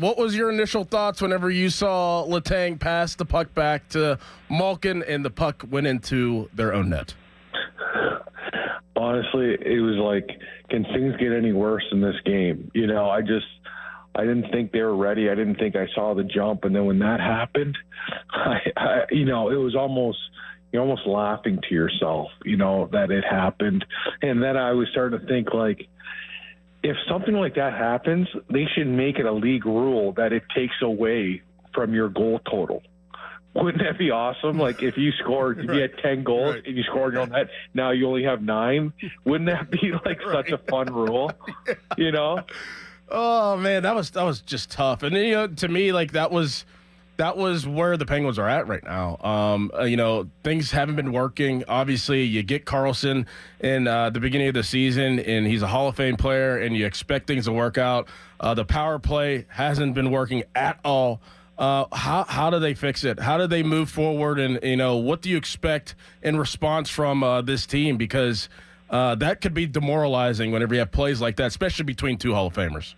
What was your initial thoughts whenever you saw Letang pass the puck back to Malkin and the puck went into their own net? Honestly, it was like, can things get any worse in this game? I didn't think they were ready. I didn't think I saw the jump. And then when that happened, it was almost, you're almost laughing to yourself, that it happened. And then I was starting to think, like, if something like that happens, they should make it a league rule that it takes away from your goal total. Wouldn't that be awesome? Like, if you scored, if you had 10 goals and you scored your own net, now you only have 9. Wouldn't that be like such a fun rule? Oh man, that was just tough. And to me, like that was where the Penguins are at right now. Things haven't been working. Obviously, you get Carlson in the beginning of the season, and he's a Hall of Fame player, and you expect things to work out. The power play hasn't been working at all. How do they fix it? How do they move forward? And, what do you expect in response from this team? Because that could be demoralizing whenever you have plays like that, especially between two Hall of Famers.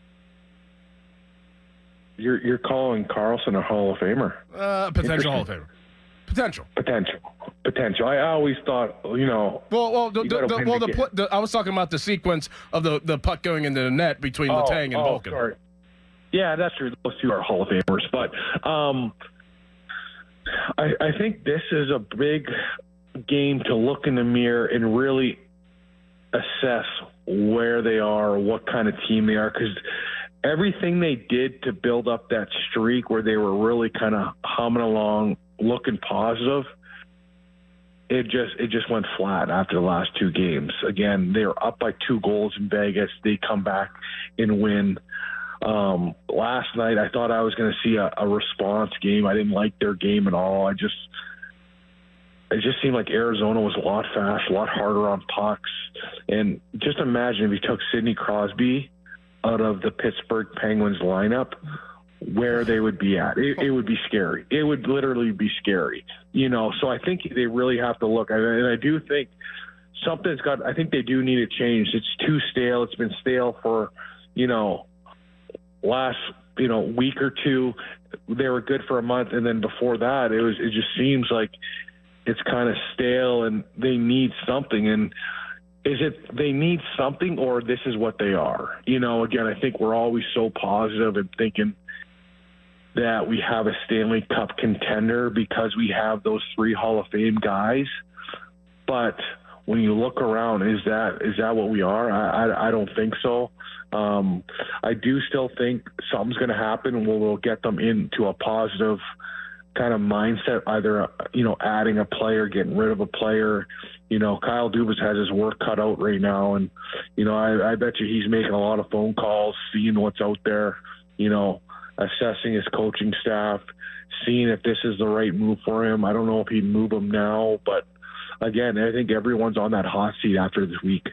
You're calling Carlson a Hall of Famer? Potential Hall of Famer. Potential. I always thought, I was talking about the sequence of the puck going into the net between Letang and Malkin. Sorry. Yeah, that's true. Those two are Hall of Famers. But I think this is a big game to look in the mirror and really assess where they are, what kind of team they are, because everything they did to build up that streak where they were really kind of humming along, looking positive, it just went flat after the last 2 games. Again, they were up by 2 goals in Vegas. They come back and win. Last night, I thought I was going to see a response game. I didn't like their game at all. It just seemed like Arizona was a lot faster, a lot harder on pucks. And just imagine if you took Sidney Crosby out of the Pittsburgh Penguins lineup, where they would be at. It would be scary. It would literally be scary. So I think they really have to look. And I do think I think they do need a change. It's too stale. It's been stale for, last, week or two. They were good for a month. And then before that, it just seems like it's kind of stale and they need something. And is it they need something or this is what they are? Again, I think we're always so positive and thinking that we have a Stanley Cup contender because we have those 3 Hall of Fame guys. But when you look around, is that what we are? I don't think so. I do still think something's going to happen and we'll get them into a positive kind of mindset, either, adding a player, getting rid of a player. Kyle Dubas has his work cut out right now. And, I bet you he's making a lot of phone calls, seeing what's out there, assessing his coaching staff, seeing if this is the right move for him. I don't know if he'd move him now, but again, I think everyone's on that hot seat after this week.